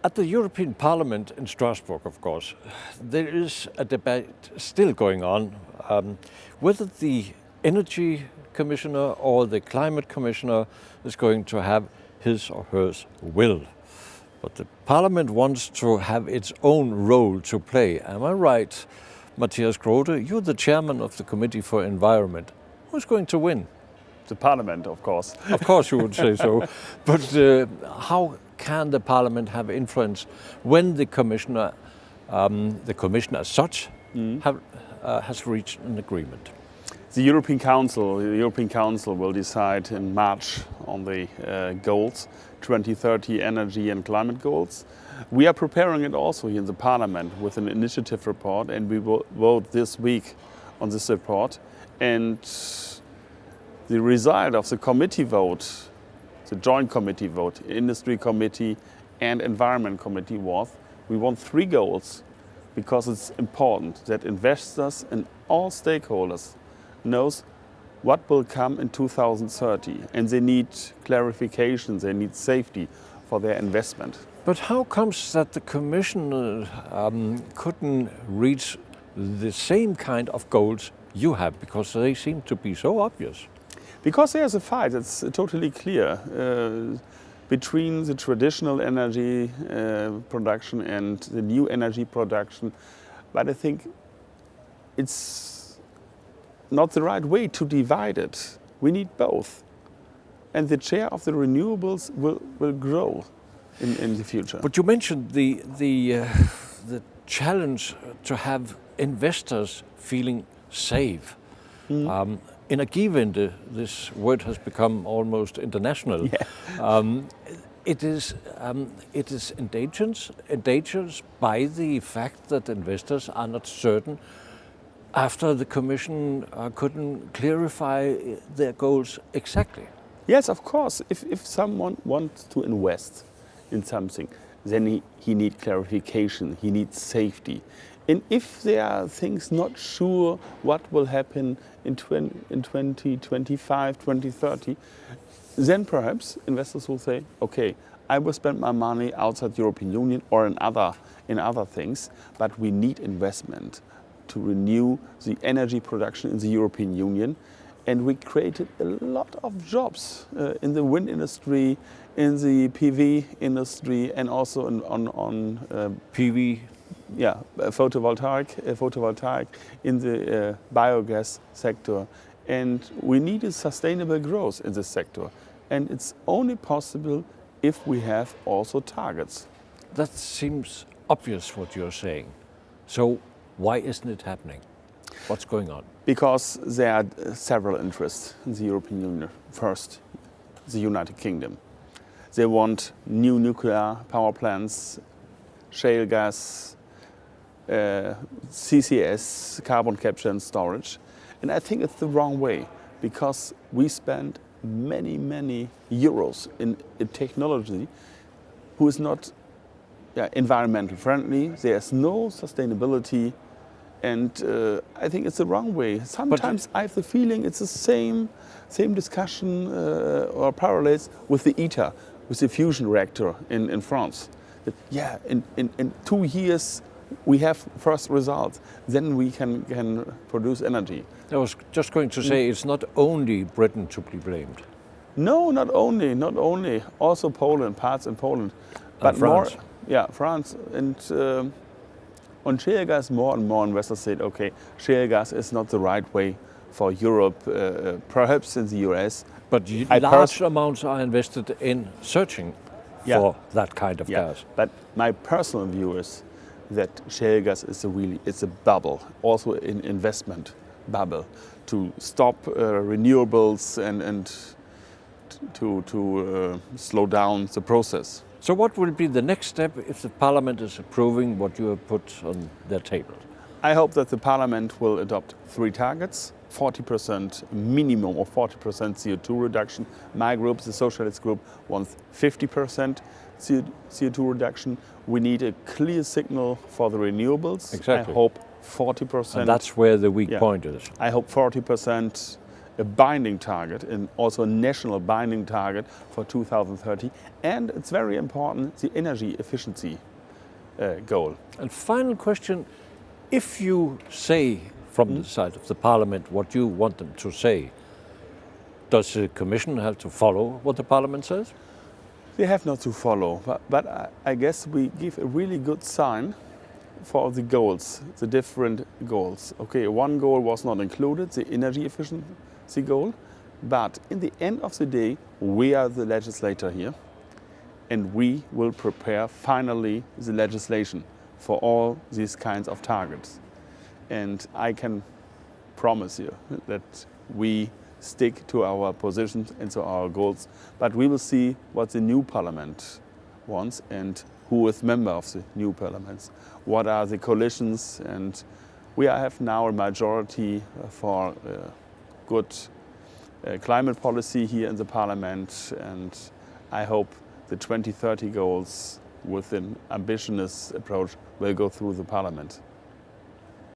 At the European Parliament in Strasbourg, of course, there is a debate still going on whether the Energy Commissioner or the Climate Commissioner is going to have his or hers will. But the Parliament wants to have its own role to play. Am I right, Matthias Groote? You're the chairman of the Committee for Environment. Who's going to win? The Parliament, of course. Of course you would say so. But how can the Parliament have influence when the Commissioner as such has reached an agreement? The European Council will decide in March on the goals, 2030 energy and climate goals. We are preparing it also here in the Parliament with an initiative report, and we will vote this week on this report. And the result of the committee vote, the joint committee vote, Industry Committee and Environment Committee, was we want 3 goals because it's important that investors and all stakeholders knows what will come in 2030, and they need clarification, they need safety for their investment. But how comes that the Commission couldn't reach the same kind of goals you have, because they seem to be so obvious? Because there's a fight, it's totally clear, between the traditional energy production and the new energy production. But I think it's not the right way to divide it. We need both. And the share of the renewables will grow in the future. But you mentioned the challenge to have investors feeling safe. Energiewende, this word has become almost international. Yeah. It is endangered by the fact that investors are not certain after the Commission couldn't clarify their goals exactly. Yes, of course. If someone wants to invest in something, then he needs clarification, he needs safety. And if there are things not sure what will happen in 2025, 2030, then perhaps investors will say, okay, I will spend my money outside the European Union or in other things, but we need investment to renew the energy production in the European Union. And we created a lot of jobs in the wind industry, in the PV industry, and also on PV. Yeah, photovoltaic in the biogas sector. And we need a sustainable growth in this sector. And it's only possible if we have also targets. That seems obvious what you're saying. So why isn't it happening? What's going on? Because there are several interests in the European Union. First, the United Kingdom. They want new nuclear power plants, shale gas, CCS, carbon capture and storage. And I think it's the wrong way, because we spend many euros in a technology who is not environmental friendly. There's no sustainability, and I think it's the wrong way. Sometimes I have the feeling it's the same discussion or parallels with the ITER, with the fusion reactor in France. That, in 2 years we have first results, then we can produce energy. I was just going to say, it's not only Britain to be blamed. No, not only. Also Poland, parts in Poland. But France. France. And on shale gas, more and more investors said, okay, shale gas is not the right way for Europe, perhaps in the US. But large amounts are invested in searching for that kind of gas. But my personal view is that shale gas is it's a bubble, also an investment bubble, to stop renewables and to slow down the process. So what will be the next step if the Parliament is approving what you have put on their table? I hope that the Parliament will adopt 3 targets, 40% minimum of 40% CO2 reduction. My group, the Socialist Group, wants 50% CO2 reduction. We need a clear signal for the renewables. Exactly. I hope 40%. And that's where the weak point is. I hope 40% a binding target and also a national binding target for 2030. And it's very important, the energy efficiency goal. And final question, if you say from the side of the Parliament what you want them to say, does the Commission have to follow what the Parliament says? They have not to follow, but I guess we give a really good sign for the goals, the different goals. Okay, one goal was not included, the energy efficiency goal, but in the end of the day, we are the legislator here, and we will prepare finally the legislation for all these kinds of targets. And I can promise you that we stick to our positions and to our goals, but we will see what the new parliament wants and who is member of the new parliaments, what are the coalitions, and we have now a majority for good climate policy here in the parliament, and I hope the 2030 goals with an ambitious approach will go through the parliament.